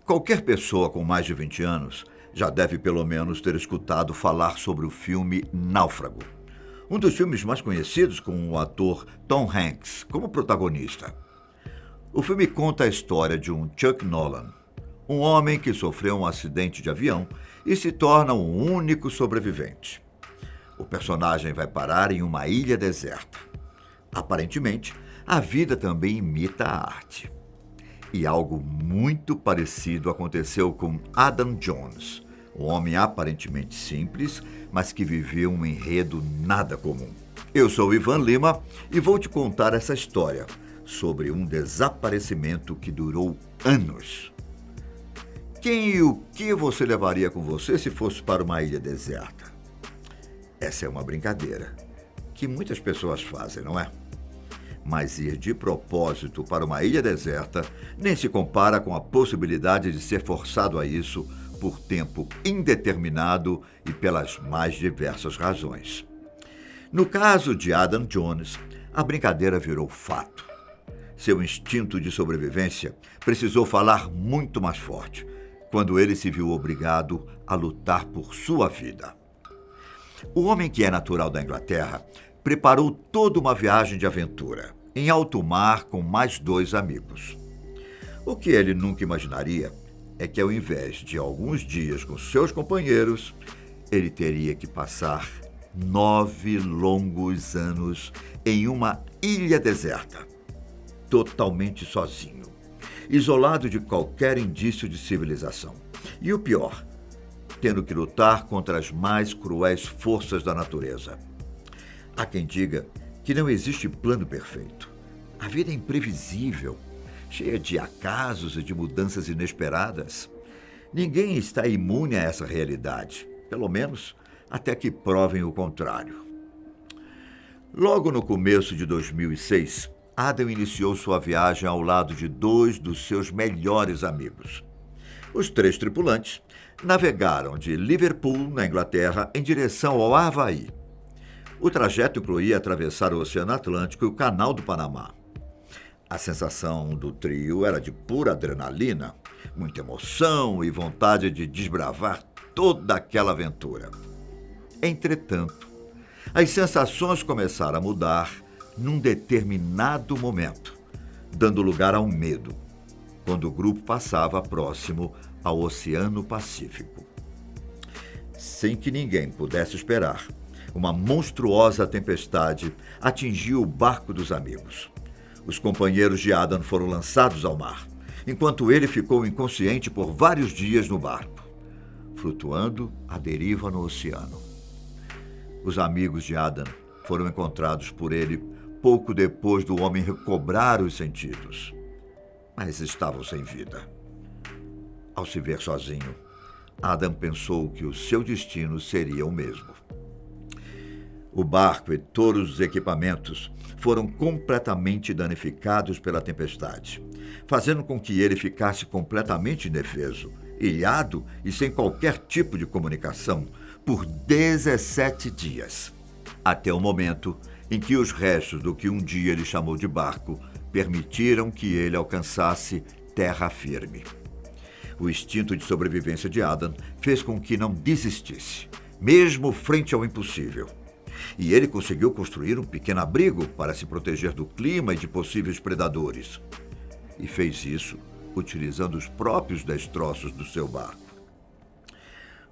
Qualquer pessoa com mais de 20 anos já deve pelo menos ter escutado falar sobre o filme Náufrago, um dos filmes mais conhecidos com o ator Tom Hanks como protagonista. O filme conta a história de um Chuck Nolan, um homem que sofreu um acidente de avião e se torna o único sobrevivente. O personagem vai parar em uma ilha deserta. Aparentemente, a vida também imita a arte. E algo muito parecido aconteceu com Adam Jones, um homem aparentemente simples, mas que viveu um enredo nada comum. Eu sou Ivan Lima e vou te contar essa história sobre um desaparecimento que durou anos. Quem e o que você levaria com você se fosse para uma ilha deserta? Essa é uma brincadeira que muitas pessoas fazem, não é? Mas ir de propósito para uma ilha deserta nem se compara com a possibilidade de ser forçado a isso por tempo indeterminado e pelas mais diversas razões. No caso de Adam Jones, a brincadeira virou fato. Seu instinto de sobrevivência precisou falar muito mais forte quando ele se viu obrigado a lutar por sua vida. O homem, que é natural da Inglaterra, preparou toda uma viagem de aventura, em alto mar com mais 2 amigos. O que ele nunca imaginaria é que, ao invés de alguns dias com seus companheiros, ele teria que passar 9 longos anos em uma ilha deserta, totalmente sozinho, isolado de qualquer indício de civilização. E o pior, tendo que lutar contra as mais cruéis forças da natureza. Há quem diga que não existe plano perfeito. A vida é imprevisível, cheia de acasos e de mudanças inesperadas. Ninguém está imune a essa realidade, pelo menos até que provem o contrário. Logo no começo de 2006, Adam iniciou sua viagem ao lado de 2 dos seus melhores amigos. Os 3 tripulantes navegaram de Liverpool, na Inglaterra, em direção ao Havaí. O trajeto incluía atravessar o Oceano Atlântico e o Canal do Panamá. A sensação do trio era de pura adrenalina, muita emoção e vontade de desbravar toda aquela aventura. Entretanto, as sensações começaram a mudar num determinado momento, dando lugar ao medo, quando o grupo passava próximo ao Oceano Pacífico. Sem que ninguém pudesse esperar, uma monstruosa tempestade atingiu o barco dos amigos. Os companheiros de Adam foram lançados ao mar, enquanto ele ficou inconsciente por vários dias no barco, flutuando à deriva no oceano. Os amigos de Adam foram encontrados por ele pouco depois do homem recobrar os sentidos, mas estavam sem vida. Ao se ver sozinho, Adam pensou que o seu destino seria o mesmo. O barco e todos os equipamentos foram completamente danificados pela tempestade, fazendo com que ele ficasse completamente indefeso, ilhado e sem qualquer tipo de comunicação por 17 dias, até o momento em que os restos do que um dia ele chamou de barco permitiram que ele alcançasse terra firme. O instinto de sobrevivência de Adam fez com que não desistisse, mesmo frente ao impossível. E ele conseguiu construir um pequeno abrigo para se proteger do clima e de possíveis predadores. E fez isso utilizando os próprios destroços do seu barco.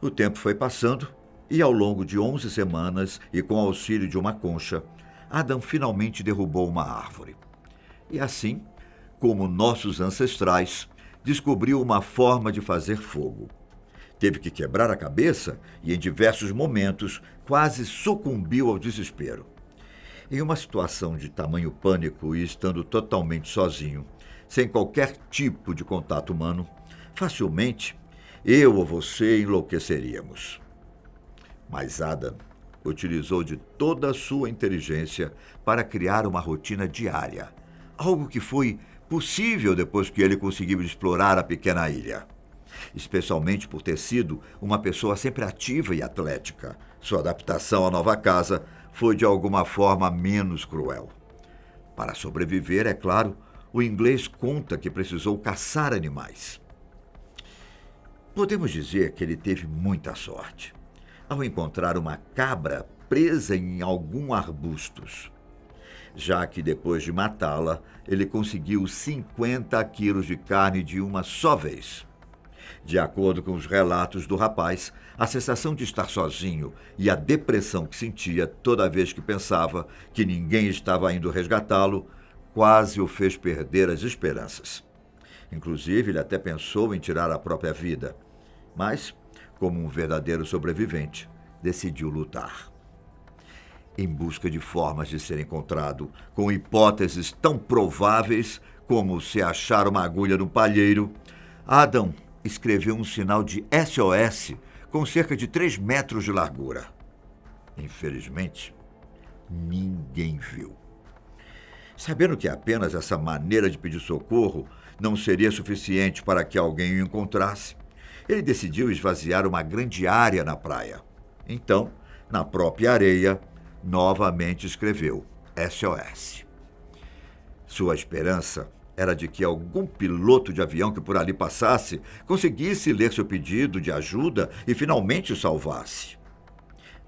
O tempo foi passando e, ao longo de 11 semanas e com auxílio de uma concha, Adam finalmente derrubou uma árvore. E assim, como nossos ancestrais, descobriu uma forma de fazer fogo. Teve que quebrar a cabeça e, em diversos momentos, quase sucumbiu ao desespero. Em uma situação de tamanho pânico e estando totalmente sozinho, sem qualquer tipo de contato humano, facilmente eu ou você enlouqueceríamos. Mas Adam utilizou de toda a sua inteligência para criar uma rotina diária, algo que foi possível depois que ele conseguiu explorar a pequena ilha. Especialmente por ter sido uma pessoa sempre ativa e atlética, sua adaptação à nova casa foi de alguma forma menos cruel. Para sobreviver, é claro, o inglês conta que precisou caçar animais. Podemos dizer que ele teve muita sorte ao encontrar uma cabra presa em algum arbustos, já que depois de matá-la, ele conseguiu 50 quilos de carne de uma só vez. De acordo com os relatos do rapaz, a sensação de estar sozinho e a depressão que sentia toda vez que pensava que ninguém estava indo resgatá-lo quase o fez perder as esperanças. Inclusive, ele até pensou em tirar a própria vida, mas, como um verdadeiro sobrevivente, decidiu lutar. Em busca de formas de ser encontrado, com hipóteses tão prováveis como se achar uma agulha no palheiro, Adam escreveu um sinal de SOS com cerca de 3 metros de largura. Infelizmente, ninguém viu. Sabendo que apenas essa maneira de pedir socorro não seria suficiente para que alguém o encontrasse, ele decidiu esvaziar uma grande área na praia. Então, na própria areia, novamente escreveu SOS. Sua esperança era de que algum piloto de avião que por ali passasse conseguisse ler seu pedido de ajuda e finalmente o salvasse.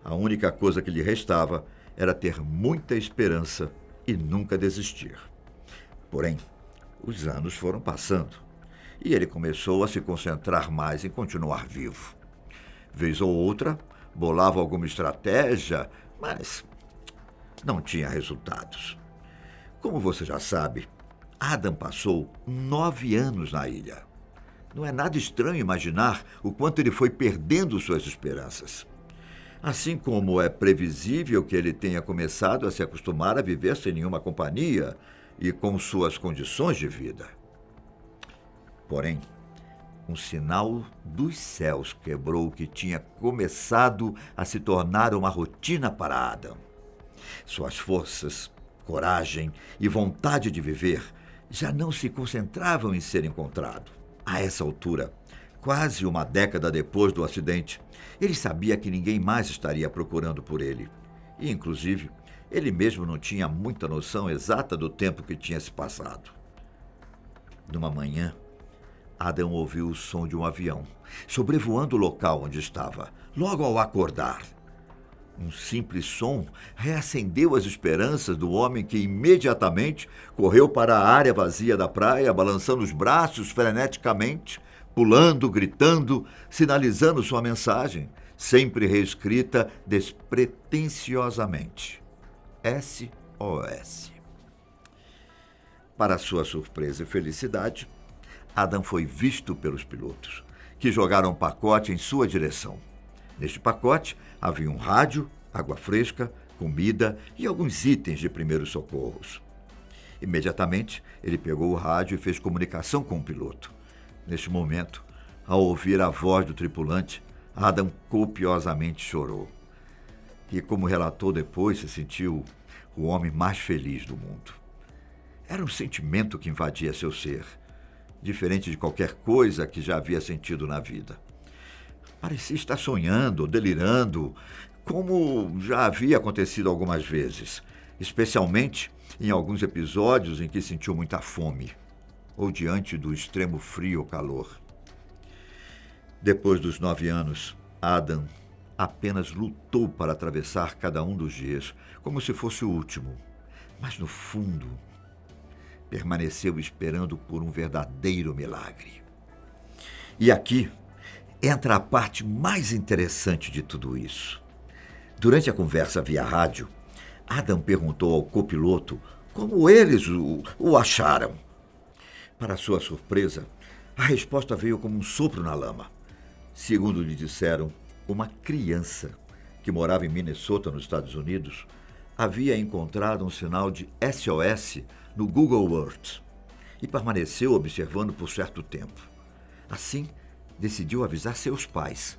A única coisa que lhe restava era ter muita esperança e nunca desistir. Porém, os anos foram passando e ele começou a se concentrar mais em continuar vivo. Vez ou outra, bolava alguma estratégia, mas não tinha resultados. Como você já sabe, Adam passou 9 anos na ilha. Não é nada estranho imaginar o quanto ele foi perdendo suas esperanças. Assim como é previsível que ele tenha começado a se acostumar a viver sem nenhuma companhia e com suas condições de vida. Porém, um sinal dos céus quebrou o que tinha começado a se tornar uma rotina para Adam. Suas forças, coragem e vontade de viver já não se concentravam em ser encontrado. A essa altura, quase uma década depois do acidente, ele sabia que ninguém mais estaria procurando por ele. E, inclusive, ele mesmo não tinha muita noção exata do tempo que tinha se passado. Numa manhã, Adam ouviu o som de um avião, sobrevoando o local onde estava, logo ao acordar. Um simples som reacendeu as esperanças do homem que imediatamente correu para a área vazia da praia, balançando os braços freneticamente, pulando, gritando, sinalizando sua mensagem, sempre reescrita despretensiosamente. SOS. Para sua surpresa e felicidade, Adam foi visto pelos pilotos, que jogaram um pacote em sua direção. Neste pacote havia um rádio, água fresca, comida e alguns itens de primeiros socorros. Imediatamente, ele pegou o rádio e fez comunicação com o piloto. Neste momento, ao ouvir a voz do tripulante, Adam copiosamente chorou. E, como relatou depois, se sentiu o homem mais feliz do mundo. Era um sentimento que invadia seu ser, diferente de qualquer coisa que já havia sentido na vida. Parecia estar sonhando ou delirando, como já havia acontecido algumas vezes, especialmente em alguns episódios em que sentiu muita fome, ou diante do extremo frio ou calor. Depois dos 9 anos, Adam apenas lutou para atravessar cada um dos dias, como se fosse o último. Mas, no fundo, permaneceu esperando por um verdadeiro milagre. E aqui entra a parte mais interessante de tudo isso. Durante a conversa via rádio, Adam perguntou ao copiloto como eles o acharam. Para sua surpresa, a resposta veio como um sopro na lama. Segundo lhe disseram, uma criança que morava em Minnesota, nos Estados Unidos, havia encontrado um sinal de SOS no Google Earth e permaneceu observando por certo tempo. Assim, decidiu avisar seus pais.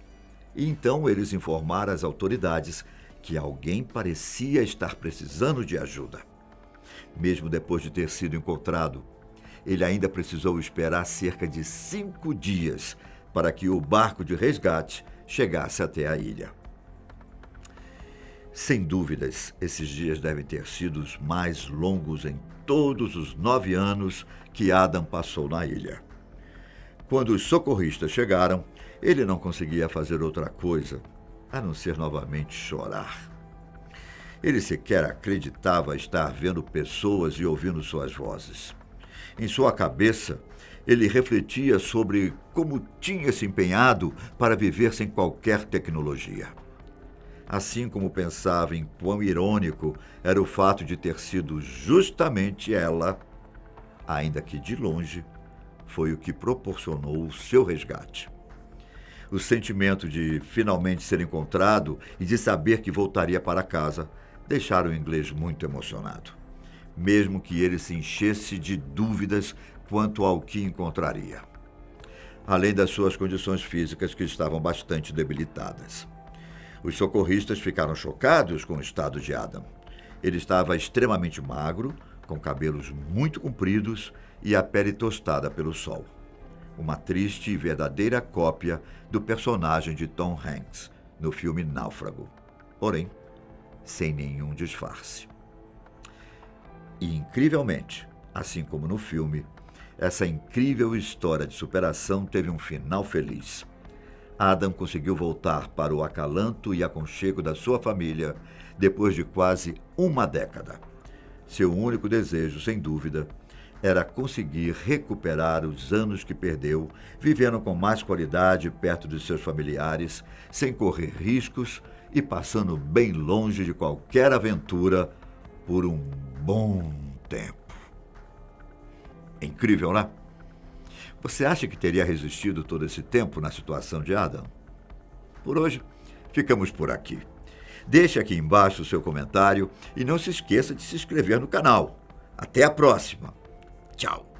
E então eles informaram às autoridades que alguém parecia estar precisando de ajuda. Mesmo depois de ter sido encontrado, ele ainda precisou esperar cerca de 5 dias para que o barco de resgate chegasse até a ilha. Sem dúvidas, esses dias devem ter sido os mais longos em todos os 9 anos que Adam passou na ilha. Quando os socorristas chegaram, Ele não conseguia fazer outra coisa a não ser novamente chorar. Ele sequer acreditava estar vendo pessoas e ouvindo suas vozes. Em sua cabeça, ele refletia sobre como tinha se empenhado para viver sem qualquer tecnologia. Assim como pensava em quão irônico era o fato de ter sido justamente ela, ainda que de longe, foi o que proporcionou o seu resgate. O sentimento de finalmente ser encontrado e de saber que voltaria para casa deixaram o inglês muito emocionado, mesmo que ele se enchesse de dúvidas quanto ao que encontraria, além das suas condições físicas que estavam bastante debilitadas. Os socorristas ficaram chocados com o estado de Adam. Ele estava extremamente magro, com cabelos muito compridos e a pele tostada pelo sol. Uma triste e verdadeira cópia do personagem de Tom Hanks no filme Náufrago, porém, sem nenhum disfarce. E, incrivelmente, assim como no filme, essa incrível história de superação teve um final feliz. Adam conseguiu voltar para o acalanto e aconchego da sua família depois de quase uma década. Seu único desejo, sem dúvida, era conseguir recuperar os anos que perdeu, vivendo com mais qualidade perto de seus familiares, sem correr riscos e passando bem longe de qualquer aventura por um bom tempo. Incrível, né? Você acha que teria resistido todo esse tempo na situação de Adam? Por hoje, ficamos por aqui. Deixe aqui embaixo o seu comentário e não se esqueça de se inscrever no canal. Até a próxima! Tchau!